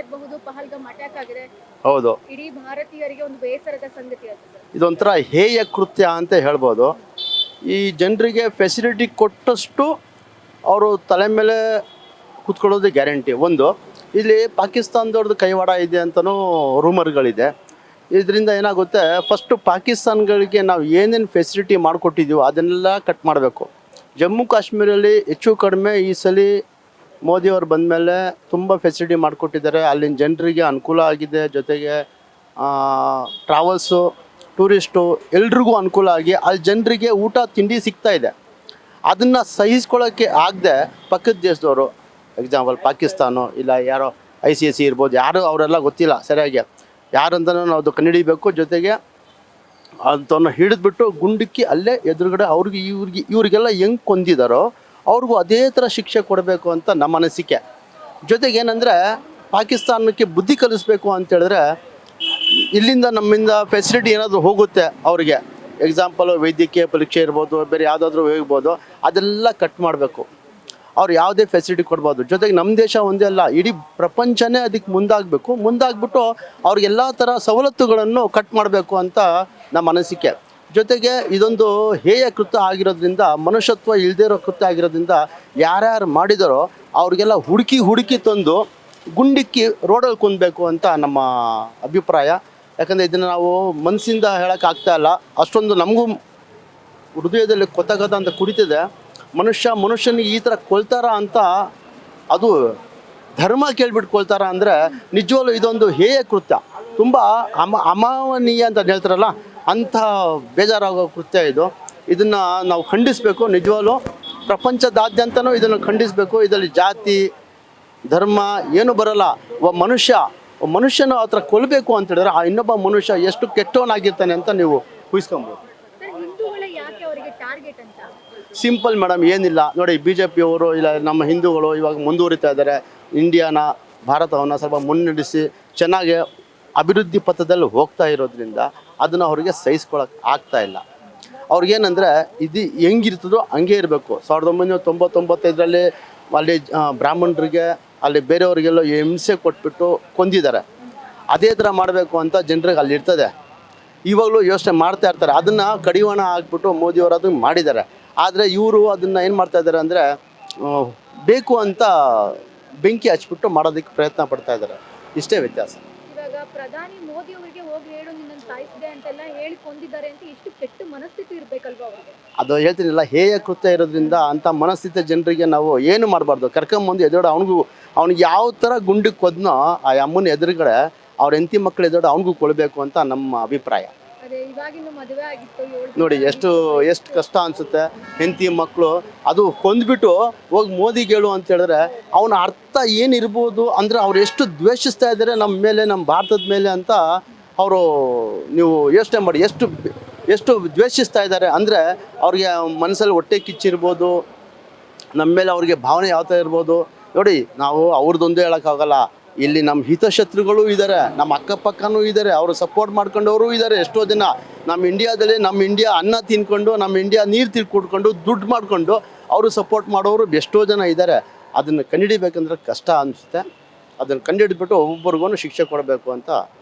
ಇರಬಹುದು ಪಹಲ್ಗಾಮ್ ಅಟ್ಯಾಕ್ ಆಗಿದೆ. ಹೌದು, ಇಡೀ ಭಾರತೀಯರಿಗೆ ಒಂದು ಬೇಸರದ ಸಂಗತಿ ಅದು ಸರ್. ಇದೊಂಥರ ಹೇಯ ಕೃತ್ಯ ಅಂತ ಹೇಳ್ಬೋದು. ಈ ಜನರಿಗೆ ಫೆಸಿಲಿಟಿ ಕೊಟ್ಟಷ್ಟು ಅವರು ತಲೆ ಮೇಲೆ ಕೂತ್ಕೊಳ್ಳೋದು ಗ್ಯಾರಂಟಿ. ಒಂದು, ಇಲ್ಲಿ ಪಾಕಿಸ್ತಾನದವ್ರದ್ದು ಕೈವಾಡ ಇದೆ ಅಂತಲೂ ರೂಮರ್ಗಳಿದೆ. ಇದರಿಂದ ಏನಾಗುತ್ತೆ, ಫಸ್ಟು ಪಾಕಿಸ್ತಾನಗಳಿಗೆ ನಾವು ಏನೇನು ಫೆಸಿಲಿಟಿ ಮಾಡಿಕೊಟ್ಟಿದ್ದೀವೋ ಅದನ್ನೆಲ್ಲ ಕಟ್ ಮಾಡಬೇಕು. ಜಮ್ಮು ಕಾಶ್ಮೀರಲ್ಲಿ ಹೆಚ್ಚು ಕಡಿಮೆ ಈ ಸಲ ಮೋದಿಯವರು ಬಂದ ಮೇಲೆ ತುಂಬ ಫೆಸಿಲಿಟಿ ಮಾಡಿಕೊಟ್ಟಿದ್ದಾರೆ. ಅಲ್ಲಿನ ಜನರಿಗೆ ಅನುಕೂಲ ಆಗಿದೆ. ಜೊತೆಗೆ ಟ್ರಾವೆಲ್ಸು, ಟೂರಿಸ್ಟು ಎಲ್ರಿಗೂ ಅನುಕೂಲ ಆಗಿ ಅಲ್ಲಿ ಜನರಿಗೆ ಊಟ ತಿಂಡಿ ಸಿಗ್ತಾ ಇದೆ. ಅದನ್ನು ಸಹಿಸ್ಕೊಳ್ಳೋಕ್ಕೆ ಆಗದೆ ಪಕ್ಕದ ದೇಶದವರು, ಎಕ್ಸಾಂಪಲ್ ಪಾಕಿಸ್ತಾನ ಇಲ್ಲ ಯಾರೋ ICC ಇರ್ಬೋದು, ಯಾರು ಅವರೆಲ್ಲ ಗೊತ್ತಿಲ್ಲ ಸರಿಯಾಗಿ ಯಾರಂತನೂ ನಾವು ಅದು ಕಂಡುಹಿಡಿಬೇಕು. ಜೊತೆಗೆ ಅಂಥವ್ರನ್ನ ಹಿಡಿದ್ಬಿಟ್ಟು ಗುಂಡಿಕ್ಕಿ ಅಲ್ಲೇ ಎದುರುಗಡೆ ಅವ್ರಿಗೆ ಇವ್ರಿಗೆಲ್ಲ ಹೆಂಗೆ ಕೊಂದಿದ್ದಾರೋ ಅವ್ರಿಗೂ ಅದೇ ಥರ ಶಿಕ್ಷೆ ಕೊಡಬೇಕು ಅಂತ ನಮ್ಮ ಅನಿಸಿಕೆ. ಜೊತೆಗೆ ಏನಂದರೆ ಪಾಕಿಸ್ತಾನಕ್ಕೆ ಬುದ್ಧಿ ಕಲಿಸ್ಬೇಕು ಅಂತೇಳಿದ್ರೆ ಇಲ್ಲಿಂದ ನಮ್ಮಿಂದ ಫೆಸಿಲಿಟಿ ಏನಾದರೂ ಹೋಗುತ್ತೆ ಅವ್ರಿಗೆ, ಎಕ್ಸಾಂಪಲ್ ವೈದ್ಯಕೀಯ ಪರೀಕ್ಷೆ ಇರ್ಬೋದು, ಬೇರೆ ಯಾವುದಾದ್ರೂ ಹೋಗ್ಬೋದು, ಅದೆಲ್ಲ ಕಟ್ ಮಾಡಬೇಕು. ಅವ್ರು ಯಾವುದೇ ಫೆಸಿಲಿಟಿ ಕೊಡ್ಬೋದು. ಜೊತೆಗೆ ನಮ್ಮ ದೇಶ ಒಂದೇ ಅಲ್ಲ, ಇಡೀ ಪ್ರಪಂಚನೇ ಅದಕ್ಕೆ ಮುಂದಾಗ್ಬಿಟ್ಟು ಅವ್ರಿಗೆಲ್ಲ ಥರ ಸವಲತ್ತುಗಳನ್ನು ಕಟ್ ಮಾಡಬೇಕು ಅಂತ ನಮ್ಮ ಅನಿಸಿಕೆ. ಜೊತೆಗೆ ಇದೊಂದು ಹೇಯ ಕೃತ್ಯ ಆಗಿರೋದ್ರಿಂದ, ಮನುಷ್ಯತ್ವ ಇಲ್ಲದೇ ಇರೋ ಕೃತ್ಯ ಆಗಿರೋದ್ರಿಂದ ಯಾರ್ಯಾರು ಮಾಡಿದಾರೋ ಅವ್ರಿಗೆಲ್ಲ ಹುಡುಕಿ ತಂದು ಗುಂಡಿಕ್ಕಿ ರೋಡಲ್ಲಿ ಕುಂದಬೇಕು ಅಂತ ನಮ್ಮ ಅಭಿಪ್ರಾಯ. ಯಾಕಂದರೆ ಇದನ್ನು ನಾವು ಮನಸ್ಸಿಂದ ಹೇಳೋಕ್ಕಾಗ್ತಾ ಇಲ್ಲ, ಅಷ್ಟೊಂದು ನಮಗೂ ಹೃದಯದಲ್ಲಿ ಕೊತ್ತ ಅಂತ ಕುಡಿತಿದೆ. ಮನುಷ್ಯನಿಗೆ ಈ ಥರ ಕೊಲ್ತಾರ ಅಂತ, ಅದು ಧರ್ಮ ಕೇಳ್ಬಿಟ್ಟು ಕೊಲ್ತಾರ ಅಂದರೆ ನಿಜವಾಗ್ಲೂ ಇದೊಂದು ಹೇಯ ಕೃತ್ಯ. ತುಂಬ ಅಮಾನವೀಯ ಅಂತ ಹೇಳ್ತಾರಲ್ಲ, ಅಂಥ ಬೇಜಾರಾಗೋ ಕೃತ್ಯ ಇದು. ಇದನ್ನು ನಾವು ಖಂಡಿಸಬೇಕು. ನಿಜವಾಗ್ಲೂ ಪ್ರಪಂಚದಾದ್ಯಂತನೂ ಇದನ್ನು ಖಂಡಿಸಬೇಕು. ಇದರಲ್ಲಿ ಜಾತಿ ಧರ್ಮ ಏನು ಬರಲ್ಲ. ಒಬ್ಬ ಮನುಷ್ಯನ ಆ ಥರ ಕೊಲ್ಲಬೇಕು ಅಂತ ಹೇಳಿದ್ರೆ ಆ ಇನ್ನೊಬ್ಬ ಮನುಷ್ಯ ಎಷ್ಟು ಕೆಟ್ಟವನಾಗಿರ್ತಾನೆ ಅಂತ ನೀವು ಊಹಿಸ್ಕೊಬೋದು. ಸಿಂಪಲ್ ಮೇಡಮ್, ಏನಿಲ್ಲ ನೋಡಿ, BJP ಅವರು ಇಲ್ಲ ನಮ್ಮ ಹಿಂದೂಗಳು ಇವಾಗ ಮುಂದುವರಿತಾ ಇದ್ದಾರೆ. ಭಾರತವನ್ನು ಸ್ವಲ್ಪ ಮುನ್ನಡೆಸಿ ಚೆನ್ನಾಗಿ ಅಭಿವೃದ್ಧಿ ಪಥದಲ್ಲಿ ಹೋಗ್ತಾ ಇರೋದ್ರಿಂದ ಅದನ್ನು ಅವ್ರಿಗೆ ಸಹಿಸ್ಕೊಳಕ್ಕೆ ಆಗ್ತಾ ಇಲ್ಲ. ಅವ್ರಿಗೇನೆಂದರೆ ಇದು ಹೆಂಗಿರ್ತದೋ ಹಂಗೆ ಇರಬೇಕು. 1995ರಲ್ಲಿ ಅಲ್ಲಿ ಬ್ರಾಹ್ಮಣರಿಗೆ ಅಲ್ಲಿ ಬೇರೆಯವರಿಗೆಲ್ಲ ಹಿಂಸೆ ಕೊಟ್ಬಿಟ್ಟು ಕೊಂದಿದ್ದಾರೆ. ಅದೇ ಥರ ಮಾಡಬೇಕು ಅಂತ ಜನರಿಗೆ ಅಲ್ಲಿ ಇರ್ತದೆ. ಇವಾಗಲೂ ಯೋಚನೆ ಮಾಡ್ತಾ ಇರ್ತಾರೆ. ಅದನ್ನು ಕಡಿವಾಣ ಹಾಕ್ಬಿಟ್ಟು ಮೋದಿಯವರು ಅದನ್ನು ಮಾಡಿದ್ದಾರೆ. ಆದರೆ ಇವರು ಅದನ್ನು ಏನು ಮಾಡ್ತಾ ಇದ್ದಾರೆ ಅಂದರೆ ಬೇಕು ಅಂತ ಬೆಂಕಿ ಹಚ್ಬಿಟ್ಟು ಮಾಡೋದಕ್ಕೆ ಪ್ರಯತ್ನ ಪಡ್ತಾ ಇದ್ದಾರೆ. ಇಷ್ಟೇ ವ್ಯತ್ಯಾಸ. ಇವಾಗ ಪ್ರಧಾನಿ ಮೋದಿ ಅವರಿಗೆ ಹೋಗಿ ಹೇಳು ನಿನ್ನನ್ನು ಸಾಯಿಸಿದೆ ಅಂತೆಲ್ಲ ಹೇಳಿ ಕೊಂದಿದ್ದಾರೆ ಅಂತ ಎಷ್ಟು ಕೆಟ್ಟ ಮನಸ್ಥಿತಿ ಇರಬೇಕಲ್ವಾ ಅವರಿಗೆ? ಅದು ಹೇಳ್ತೀನಿಲ್ಲ, ಹೇಯ ಕೃತ್ಯ ಇರೋದ್ರಿಂದ ಅಂಥ ಮನಸ್ಥಿತಿ ಜನರಿಗೆ ನಾವು ಏನು ಮಾಡಬಾರ್ದು. ಕರ್ಕೊಂಬಂದು ಎದುರುಗಡೆ ಅವ್ನಿಗೆ ಯಾವ ಥರ ಗುಂಡಿಗೆ ಕೊದ್ನೋ ಆ ಅಮ್ಮನ ಎದುರುಗಡೆ ಅವ್ರ ಹೆಂಡತಿ ಮಕ್ಕಳು ಎದುರುಗಡೆ ಅವ್ನಿಗೂ ಕೊಡಬೇಕು ಅಂತ ನಮ್ಮ ಅಭಿಪ್ರಾಯ. ನೋಡಿ ಎಷ್ಟು ಕಷ್ಟ ಅನಿಸುತ್ತೆ. ಹೆಂಡತಿ ಮಕ್ಕಳು ಅದು ಕೊಂದ್ಬಿಟ್ಟು ಹೋಗಿ ಮೋದಿಗೆ ಹೇಳು ಅಂತ ಹೇಳಿದ್ರೆ ಅವನ ಅರ್ಥ ಏನಿರ್ಬೋದು ಅಂದರೆ ಅವ್ರು ಎಷ್ಟು ದ್ವೇಷಿಸ್ತಾ ಇದ್ದಾರೆ ನಮ್ಮ ಮೇಲೆ, ನಮ್ಮ ಭಾರತದ ಮೇಲೆ ಅಂತ ಅವರು ನೀವು ಯೋಚನೆ ಮಾಡಿ. ಎಷ್ಟು ದ್ವೇಷಿಸ್ತಾ ಇದ್ದಾರೆ ಅಂದರೆ ಅವ್ರಿಗೆ ಮನಸ್ಸಲ್ಲಿ ಹೊಟ್ಟೆ ಕಿಚ್ಚಿರ್ಬೋದು, ನಮ್ಮ ಮೇಲೆ ಅವ್ರಿಗೆ ಭಾವನೆ ಯಾವ ಥರ ಇರ್ಬೋದು. ನೋಡಿ, ನಾವು ಅವ್ರದ್ದೊಂದೇ ಹೇಳೋಕ್ಕಾಗಲ್ಲ. ಇಲ್ಲಿ ನಮ್ಮ ಹಿತಶತ್ರುಗಳು ಇದ್ದಾರೆ, ನಮ್ಮ ಅಕ್ಕಪಕ್ಕನೂ ಇದ್ದಾರೆ, ಅವರು ಸಪೋರ್ಟ್ ಮಾಡ್ಕೊಂಡವರು ಇದ್ದಾರೆ. ಎಷ್ಟೋ ಜನ ನಮ್ಮ ಇಂಡಿಯಾದಲ್ಲಿ ನಮ್ಮ ಇಂಡಿಯಾ ಅನ್ನ ತಿನ್ಕೊಂಡು, ನಮ್ಮ ಇಂಡಿಯಾ ನೀರು ಕುಡ್ಕೊಂಡು ದುಡ್ಡು ಮಾಡಿಕೊಂಡು ಅವರು ಸಪೋರ್ಟ್ ಮಾಡೋರು ಎಷ್ಟೋ ಜನ ಇದ್ದಾರೆ. ಅದನ್ನು ಕಂಡುಹಿಡಿಬೇಕಂದ್ರೆ ಕಷ್ಟ ಅನಿಸುತ್ತೆ. ಅದನ್ನು ಕಂಡುಹಿಡಿದ್ಬಿಟ್ಟು ಒಬ್ಬೊಬ್ಬರಿಗೂ ಶಿಕ್ಷೆ ಕೊಡಬೇಕು ಅಂತ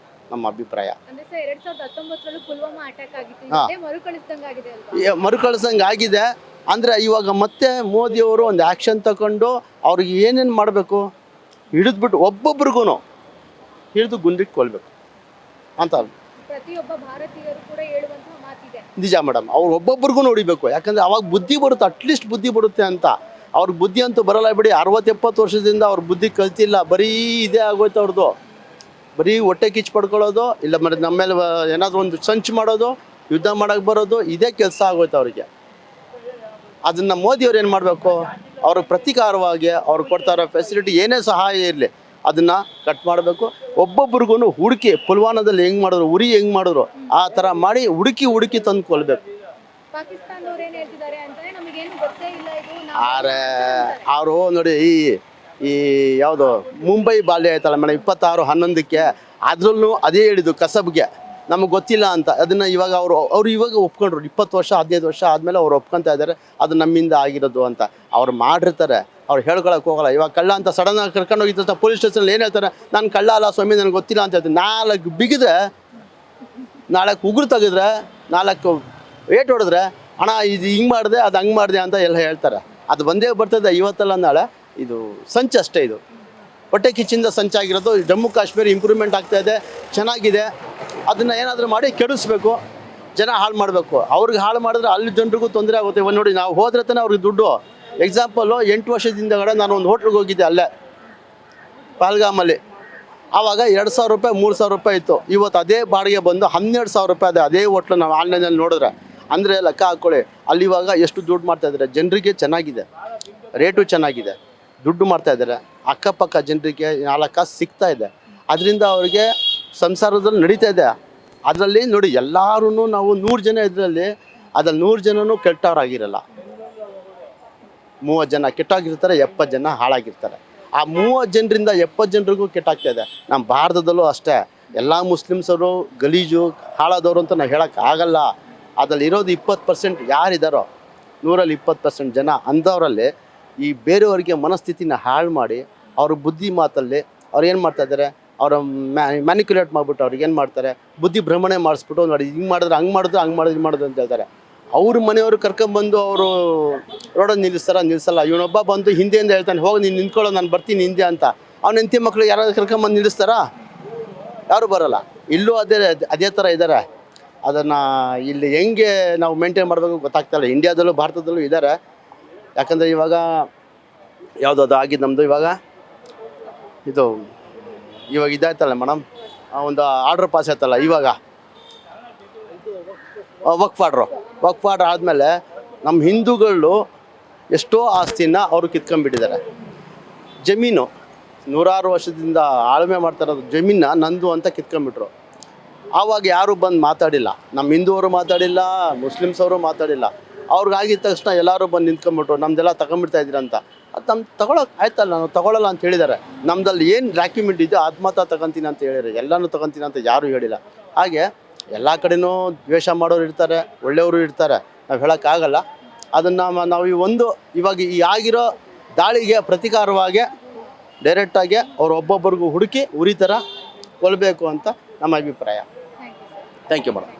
ನಮ್ಮ ಅಭಿಪ್ರಾಯ. ಮರುಕಳಿಸ್ದಂಗೆ ಆಗಿದೆ ಅಂದರೆ ಇವಾಗ ಮತ್ತೆ ಮೋದಿಯವರು ಒಂದು ಆ್ಯಕ್ಷನ್ ತಗೊಂಡು ಅವ್ರಿಗೆ ಏನೇನು ಮಾಡಬೇಕು ಹಿಡಿದ್ಬಿಟ್ಟು ಒಬ್ಬೊಬ್ರಿಗೂ ಹಿಡಿದು ಗುಂಡಿಗೆ ಕೊಲ್ಬೇಕು ಅಂತ ಪ್ರತಿಯೊಬ್ಬ ಭಾರತೀಯರು ಕೂಡ ಹೇಳುವಂತಹ ಮಾತಿದೆ. ನಿಜ ಮೇಡಮ್, ಅವ್ರು ಒಬ್ಬೊಬ್ರಿಗೂ ನೋಡಿಬೇಕು. ಯಾಕಂದರೆ ಅವಾಗ ಬುದ್ಧಿ ಬರುತ್ತೆ, ಅಟ್ಲೀಸ್ಟ್ ಬುದ್ಧಿ ಬರುತ್ತೆ ಅಂತ. ಅವ್ರಿಗೆ ಬುದ್ಧಿ ಅಂತೂ ಬರಲ್ಲ ಬಿಡಿ. 60-70 ವರ್ಷದಿಂದ ಅವ್ರ ಬುದ್ಧಿ ಕಲ್ತಿಲ್ಲ. ಬರೀ ಇದೇ ಆಗೋಯ್ತು ಅವ್ರದ್ದು. ಬರೀ ಹೊಟ್ಟೆ ಕಿಚ್ಚು ಪಡ್ಕೊಳ್ಳೋದು, ಇಲ್ಲ మరి ನಮ್ಮ ಮೇಲೆ ಏನಾದರೂ ಒಂದು ಸಂಚು ಮಾಡೋದು, ಯುದ್ಧ ಮಾಡೋಕ್ಕೆ ಬರೋದು, ಇದೇ ಕೆಲಸ ಆಗೋಯ್ತು ಅವರಿಗೆ. ಅದನ್ನು ಮೋದಿಯವ್ರು ಏನು ಮಾಡಬೇಕು, ಅವ್ರಿಗೆ ಪ್ರತೀಕಾರವಾಗಿ ಅವ್ರು ಕೊಡ್ತಾ ಇರೋ ಫೆಸಿಲಿಟಿ ಏನೇ ಸಹಾಯ ಇರಲಿ ಅದನ್ನು ಕಟ್ ಮಾಡಬೇಕು. ಒಬ್ಬೊಬ್ರಿಗೂ ಹುಡುಕಿ ಪುಲ್ವಾಮಾದಲ್ಲಿ ಹೆಂಗೆ ಮಾಡಿದ್ರು, ಉರಿ ಹೆಂಗೆ ಮಾಡಿದ್ರು ಆ ಥರ ಮಾಡಿ ಹುಡುಕಿ ತಂದು ಕೊಲ್ಬೇಕು. ಅವರು ನೋಡಿ, ಈ ಯಾವುದು ಮುಂಬೈ ಬಾಲ್ಯ ಆಯ್ತಲ್ಲ ಮೇಡಮ್, 26/11ಕ್ಕೆ ಅದರಲ್ಲೂ ಅದೇ ಹೇಳಿದ್ದು ಕಸಬ್ಗೆ ನಮಗೆ ಗೊತ್ತಿಲ್ಲ ಅಂತ. ಅದನ್ನು ಇವಾಗ ಅವರು ಇವಾಗ ಒಪ್ಕೊಂಡ್ರು. 20 ವರ್ಷ 15 ವರ್ಷ ಆದಮೇಲೆ ಅವ್ರು ಒಪ್ಕೊತಾ ಇದ್ದಾರೆ ಅದು ನಮ್ಮಿಂದ ಆಗಿರೋದು ಅಂತ. ಅವ್ರು ಮಾಡಿರ್ತಾರೆ. ಅವ್ರು ಹೇಳ್ಕೊಳಕ್ಕೆ ಹೋಗಲ್ಲ. ಇವಾಗ ಕಳ್ಳ ಅಂತ ಸಡನ್ನಾಗಿ ಕರ್ಕೊಂಡು ಹೋಗಿದ್ದ ಪೊಲೀಸ್ ಸ್ಟೇಷನಲ್ಲಿ ಏನು ಹೇಳ್ತಾರೆ, ನಾನು ಕಳ್ಳ ಅಲ್ಲ ಸ್ವಾಮಿ ನನಗೆ ಗೊತ್ತಿಲ್ಲ ಅಂತ ಹೇಳ್ತೀನಿ. 4 ಬಿಗಿದ್ರೆ 4 ಉಗುರು ತೆಗೆದ್ರೆ 4 ಏಟ್ ಹೊಡೆದ್ರೆ ಅಣ್ಣ ಇದು ಹಿಂಗೆ ಮಾಡಿದೆ ಅದು ಹಂಗೆ ಮಾಡಿದೆ ಅಂತ ಎಲ್ಲ ಹೇಳ್ತಾರೆ. ಅದು ಬಂದೇ ಬರ್ತದೆ ಇವತ್ತಲ್ಲ ನಾಳೆ. ಇದು ಸಂಚು ಅಷ್ಟೇ. ಇದು ಹೊಟ್ಟೆ ಕಿಚ್ಚಿಂದ ಸಂಚಾಗಿರೋದು. ಜಮ್ಮು ಕಾಶ್ಮೀರ ಇಂಪ್ರೂವ್ಮೆಂಟ್ ಆಗ್ತಾಯಿದೆ, ಚೆನ್ನಾಗಿದೆ. ಅದನ್ನು ಏನಾದರೂ ಮಾಡಿ ಕೆಡಿಸ್ಬೇಕು, ಜನ ಹಾಳು ಮಾಡಬೇಕು. ಅವ್ರಿಗೆ ಹಾಳು ಮಾಡಿದ್ರೆ ಅಲ್ಲಿ ಜನರಿಗೂ ತೊಂದರೆ ಆಗುತ್ತೆ. ಇವಾಗ ನೋಡಿ, ನಾವು ಹೋದ್ರೆ ತಾನೇ ಅವ್ರಿಗೆ ದುಡ್ಡು. ಎಕ್ಸಾಂಪಲ್ಲು 8 ವರ್ಷದಿಂದಗಡೆ ನಾನು ಒಂದು ಹೋಟ್ಲಿಗೆ ಹೋಗಿದ್ದೆ ಅಲ್ಲೇ ಪಾಲ್ಗಾಮಲ್ಲಿ. ಆವಾಗ 2,000 ರೂಪಾಯಿ 3,000 ರೂಪಾಯಿ ಇತ್ತು. ಇವತ್ತು ಅದೇ ಬಾಡಿಗೆ ಬಂದು 12,000 ರೂಪಾಯಿ ಅದೇ ಹೋಟ್ಲು ನಾವು ಆನ್ಲೈನಲ್ಲಿ ನೋಡಿದ್ರೆ. ಅಂದರೆ ಲೆಕ್ಕ ಹಾಕ್ಕೊಳ್ಳಿ, ಅಲ್ಲಿ ಇವಾಗ ಎಷ್ಟು ದುಡ್ಡು ಮಾಡ್ತಾಯಿದ್ದಾರೆ. ಜನರಿಗೆ ಚೆನ್ನಾಗಿದೆ, ರೇಟು ಚೆನ್ನಾಗಿದೆ, ದುಡ್ಡು ಮಾಡ್ತಾಯಿದ್ದಾರೆ. ಅಕ್ಕಪಕ್ಕ ಜನರಿಗೆ 4 ಕಾಸು ಸಿಗ್ತಾ ಇದೆ. ಅದರಿಂದ ಅವ್ರಿಗೆ ಸಂಸಾರದಲ್ಲಿ ನಡೀತಾ ಇದೆ. ಅದರಲ್ಲಿ ನೋಡಿ, ಎಲ್ಲರೂ ನಾವು 100 ಜನ ಇದರಲ್ಲಿ ಅದ್ರಲ್ಲಿ 100 ಜನನೂ ಕೆಟ್ಟವರಾಗಿರಲ್ಲ. 30 ಜನ ಕೆಟ್ಟಾಗಿರ್ತಾರೆ, 70 ಜನ ಹಾಳಾಗಿರ್ತಾರೆ. ಆ 30 ಜನರಿಂದ 70 ಜನರಿಗೂ ಕೆಟ್ಟಾಗ್ತಾಯಿದೆ. ನಮ್ಮ ಭಾರತದಲ್ಲೂ ಅಷ್ಟೇ. ಎಲ್ಲ ಮುಸ್ಲಿಮ್ಸವರು ಗಲೀಜು ಹಾಳಾದವರು ಅಂತ ನಾವು ಹೇಳೋಕ್ಕಾಗಲ್ಲ. ಅದರಲ್ಲಿ ಇರೋದು 20% ಯಾರಿದ್ದಾರೋ 100ರಲ್ಲಿ 20% ಜನ ಅಂಥವರಲ್ಲಿ ಈ ಬೇರೆಯವರಿಗೆ ಮನಸ್ಥಿತಿನ ಹಾಳು ಮಾಡಿ ಅವ್ರ ಬುದ್ಧಿ ಮಾತಲ್ಲಿ ಅವ್ರು ಏನು ಮಾಡ್ತಾಯಿದ್ದಾರೆ, ಅವರ ಮ್ಯಾನಿಕ್ಯುಲೇಟ್ ಮಾಡಿಬಿಟ್ಟು ಅವ್ರಿಗೆ ಏನು ಮಾಡ್ತಾರೆ, ಬುದ್ಧಿ ಭ್ರಮಣೆ ಮಾಡಿಸ್ಬಿಟ್ಟು ನೋಡಿ ಹಿಂಗೆ ಮಾಡಿದ್ರೆ ಹಂಗೆ ಮಾಡಿದ್ರು, ಹಂಗೆ ಮಾಡಿದ್ರೆ ಹಿಂಗೆ ಮಾಡೋದು ಅಂತ ಹೇಳ್ತಾರೆ. ಅವ್ರ ಮನೆಯವರು ಕರ್ಕೊಂಬಂದು ಅವರು ರೋಡಲ್ಲಿ ನಿಲ್ಲಿಸಲ್ಲ. ಇವನೊಬ್ಬ ಬಂದು ಹಿಂದೆಯಿಂದ ಹೇಳ್ತಾನೆ, ಹೋಗಿ ನೀನು ನಿಂತ್ಕೊಳ್ಳೋ, ನಾನು ಬರ್ತೀನಿ ಹಿಂದೆ ಅಂತ. ಅವ್ನ ಹೆಂಡತಿ ಮಕ್ಕಳು ಯಾರಾದ್ರು ಕರ್ಕೊಂಬಂದು ನಿಲ್ಲಿಸ್ತಾರಾ? ಯಾರು ಬರೋಲ್ಲ. ಇಲ್ಲೂ ಅದೇ ಥರ ಇದ್ದಾರೆ. ಅದನ್ನು ಇಲ್ಲಿ ಹೆಂಗೆ ನಾವು ಮೇಂಟೈನ್ ಮಾಡಬೇಕು ಗೊತ್ತಾಗ್ತಾಯಿಲ್ಲ. ಇಂಡಿಯಾದಲ್ಲೂ ಭಾರತದಲ್ಲೂ ಇದ್ದಾರೆ. ಯಾಕಂದರೆ ಇವಾಗ ಯಾವುದದು ಆಗಿದ್ದು ನಮ್ಮದು ಇವಾಗ ಇದಾಯ್ತಲ್ಲ ಮೇಡಮ್, ಒಂದು ಆರ್ಡ್ರ್ ಪಾಸ್ ಆಯ್ತಲ್ಲ ಇವಾಗ, ವಕ್ಫ್ ಆರ್ಡ್ರ್ ಆದಮೇಲೆ ನಮ್ಮ ಹಿಂದೂಗಳು ಎಷ್ಟೋ ಆಸ್ತಿನ ಅವರು ಕಿತ್ಕೊಂಡ್ಬಿಟ್ಟಿದ್ದಾರೆ. ಜಮೀನು 100 ವರ್ಷದಿಂದ ಆಳ್ಮೆ ಮಾಡ್ತಾರೋದು ಜಮೀನ ನಂದು ಅಂತ ಕಿತ್ಕೊಂಡ್ಬಿಟ್ರು. ಆವಾಗ ಯಾರೂ ಬಂದು ಮಾತಾಡಿಲ್ಲ. ನಮ್ಮ ಹಿಂದೂವರು ಮಾತಾಡಿಲ್ಲ, ಮುಸ್ಲಿಮ್ಸ್ ಅವರು ಮಾತಾಡಿಲ್ಲ. ಅವ್ರಿಗಾಗಿದ್ದ ತಕ್ಷಣ ಎಲ್ಲರೂ ಬಂದು ನಿಂತ್ಕೊಂಡ್ಬಿಟ್ರು, ನಮ್ಮದೆಲ್ಲ ತಗೊಂಡ್ಬಿಡ್ತಾ ಇದ್ದೀರಂತ. ಅದು ನಮ್ಮ ತಗೊಳಕ್ಕೆ ಆಯ್ತಲ್ಲ, ನಾವು ತಗೊಳ್ಳಲ್ಲ ಅಂತ ಹೇಳಿದ್ದಾರೆ. ನಮ್ಮದಲ್ಲಿ ಏನು ಡಾಕ್ಯುಮೆಂಟ್ ಇದೆಯೋ ಅದು ಮಾತ್ರ ತಗೊತೀನಿ ಅಂತ ಹೇಳಿದ್ದಾರೆ. ಎಲ್ಲನೂ ತಗೊತೀನಿ ಅಂತ ಯಾರೂ ಹೇಳಿಲ್ಲ. ಹಾಗೆ ಎಲ್ಲ ಕಡೆಯೂ ದ್ವೇಷ ಮಾಡೋರು ಇರ್ತಾರೆ, ಒಳ್ಳೆಯವರು ಇರ್ತಾರೆ, ನಾವು ಹೇಳೋಕ್ಕಾಗಲ್ಲ. ಅದನ್ನು ನಾವು ಇವಾಗ ಈ ಆಗಿರೋ ದಾಳಿಗೆ ಪ್ರತೀಕಾರವಾಗಿ ಡೈರೆಕ್ಟಾಗಿ ಅವ್ರು ಒಬ್ಬೊಬ್ಬರಿಗೂ ಹುಡುಕಿ ಉರಿ ಥರ ಕೊಲ್ಲಬೇಕು ಅಂತ ನಮ್ಮ ಅಭಿಪ್ರಾಯ. Thank you madam.